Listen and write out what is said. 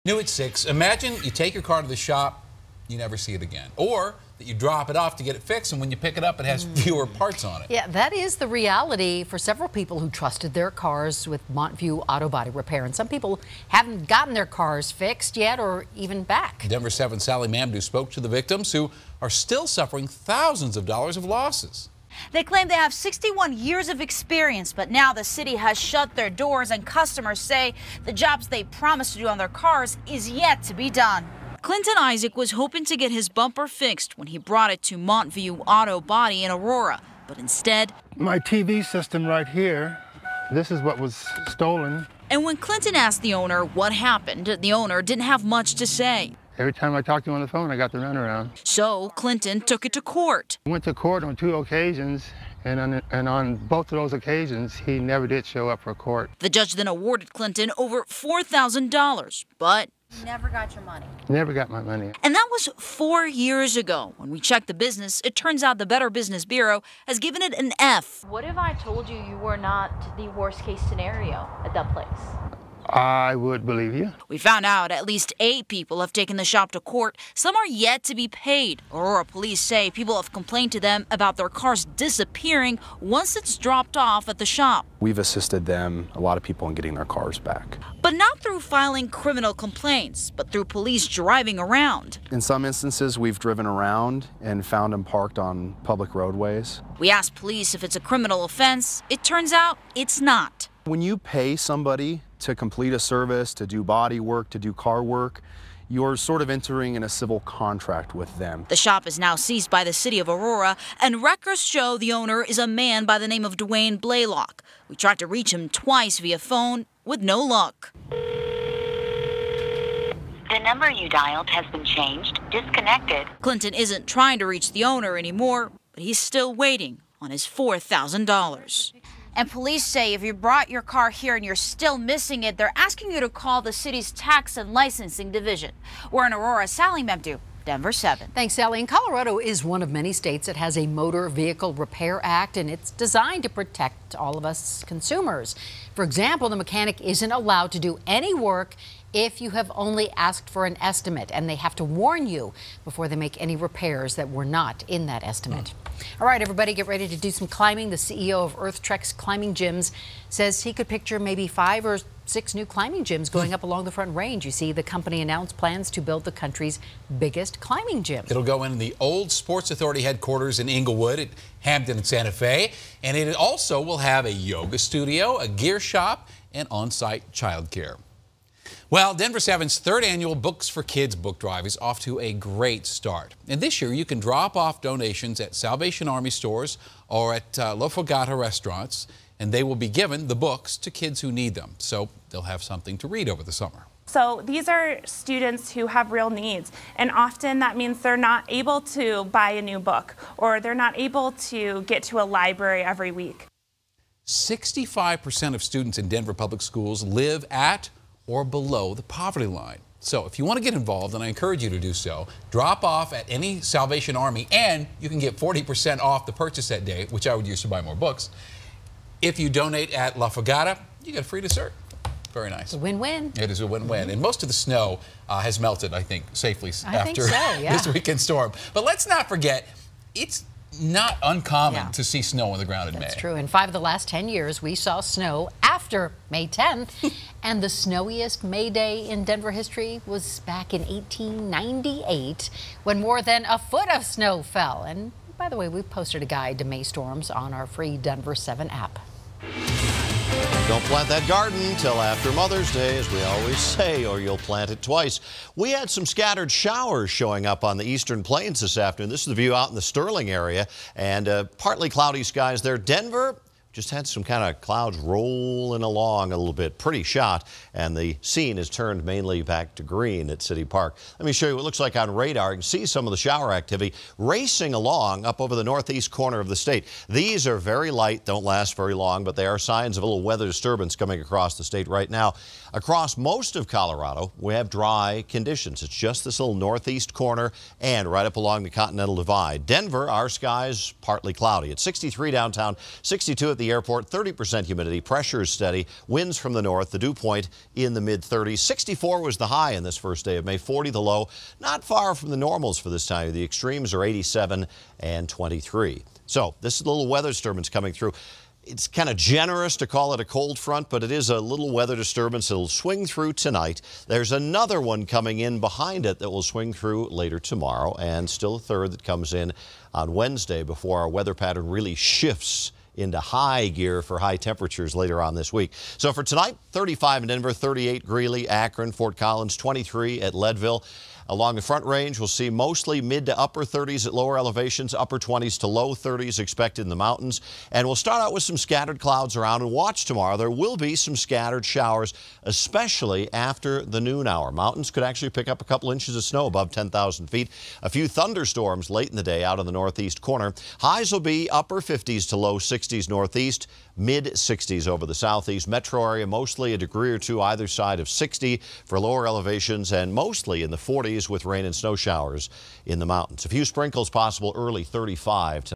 New at 6, imagine you take your car to the shop, you never see it again. Or that you drop it off to get it fixed, and when you pick it up, it has fewer parts on it. Yeah, that is the reality for several people who trusted their cars with Montview Auto Body Repair. And some people haven't gotten their cars fixed yet or even back. Denver 7's Sally Mamdou spoke to the victims who are still suffering thousands of dollars of losses. They claim they have 61 years of experience, but now the city has shut their doors and customers say the jobs they promised to do on their cars is yet to be done. Clinton Isaac was hoping to get his bumper fixed when he brought it to Montview Auto Body in Aurora, but instead... My TV system right here, this is what was stolen. And when Clinton asked the owner what happened, the owner didn't have much to say. Every time I talked to him on the phone, I got the runaround. So Clinton took it to court. I went to court on 2 occasions, and on both of those occasions, he never did show up for court. The judge then awarded Clinton over $4,000, but... You never got your money. Never got my money. And that was 4 years ago. When we checked the business, it turns out the Better Business Bureau has given it an F. What if I told you you were not the worst case scenario at that place? I would believe you. We found out at least 8 people have taken the shop to court. Some are yet to be paid. Aurora police say people have complained to them about their cars disappearing once it's dropped off at the shop. We've assisted them, a lot of people, in getting their cars back. But not through filing criminal complaints, but through police driving around. In some instances, we've driven around and found them parked on public roadways. We asked police if it's a criminal offense. It turns out it's not. When you pay somebody to complete a service, to do body work, to do car work, you're sort of entering in a civil contract with them. The shop is now seized by the city of Aurora, and records show the owner is a man by the name of Dwayne Blaylock. We tried to reach him twice via phone with no luck. The number you dialed has been changed. Disconnected. Clinton isn't trying to reach the owner anymore, but he's still waiting on his $4,000. And police say if you brought your car here and you're still missing it, they're asking you to call the city's tax and licensing division. We're in Aurora. Sally Mamdou, Denver 7. Thanks, Sally. And Colorado is one of many states that has a Motor Vehicle Repair Act, and it's designed to protect all of us consumers. For example, the mechanic isn't allowed to do any work if you have only asked for an estimate, and they have to warn you before they make any repairs that were not in that estimate. All right, everybody, get ready to do some climbing. The CEO of Earth Trek's Climbing Gyms says he could picture maybe 5 or 6 new climbing gyms going up along the Front Range. You see, the company announced plans to build the country's biggest climbing gym. It'll go in the old Sports Authority headquarters in Inglewood, at Hampton and Santa Fe, and it also will have a yoga studio, a gear shop, and on-site childcare. Well, Denver 7's 3rd annual Books for Kids book drive is off to a great start. And this year, you can drop off donations at Salvation Army stores or at La Fogata restaurants, and they will be given the books to kids who need them. So they'll have something to read over the summer. So these are students who have real needs, and often that means they're not able to buy a new book, or they're not able to get to a library every week. 65% of students in Denver public schools live at or below the poverty line. So if you want to get involved, and I encourage you to do so, drop off at any Salvation Army, and you can get 40% off the purchase that day, which I would use to buy more books. If you donate at La Fogata, you get a free dessert. Very nice. It's a win-win. It is a win-win. And most of the snow has melted, I think, safely after this weekend storm. But let's not forget, it's not uncommon to see snow on the ground in May. That's true. In 5 of the last 10 years, we saw snow after May 10th. And the snowiest May Day in Denver history was back in 1898, when more than a foot of snow fell. And by the way, we've posted a guide to May storms on our free Denver 7 app. Don't plant that garden till after Mother's Day, as we always say, or you'll plant it twice. We had some scattered showers showing up on the eastern plains this afternoon. This is the view out in the Sterling area, and partly cloudy skies there. Denver just had some kind of clouds rolling along a little bit. Pretty shot, and the scene is turned mainly back to green at City Park. Let me show you what it looks like on radar. You can see some of the shower activity racing along up over the northeast corner of the state. These are very light, don't last very long, but they are signs of a little weather disturbance coming across the state right now. Across most of Colorado, we have dry conditions. It's just this little northeast corner and right up along the Continental Divide. Denver, our skies partly cloudy. It's 63 downtown, 62 at the airport, 30% humidity, pressure is steady, winds from the north, the dew point in the mid-30s. 64 was the high in this first day of May, 40 the low. Not far from the normals for this time. The extremes are 87 and 23. So this is a little weather disturbance coming through. It's kind of generous to call it a cold front, but it is a little weather disturbance. It'll swing through tonight. There's another one coming in behind it that will swing through later tomorrow, and still a third that comes in on Wednesday before our weather pattern really shifts into high gear for high temperatures later on this week. So for tonight, 35 in Denver, 38 Greeley, Akron, Fort Collins, 23 at Leadville. Along the Front Range, we'll see mostly mid to upper 30s at lower elevations, upper 20s to low 30s expected in the mountains. And we'll start out with some scattered clouds around, and watch tomorrow. There will be some scattered showers, especially after the noon hour. Mountains could actually pick up a couple inches of snow above 10,000 feet. A few thunderstorms late in the day out in the northeast corner. Highs will be upper 50s to low 60s northeast, mid 60s over the southeast. Metro area mostly a degree or two either side of 60 for lower elevations, and mostly in the 40s with rain and snow showers in the mountains. A few sprinkles possible early, 35 tonight.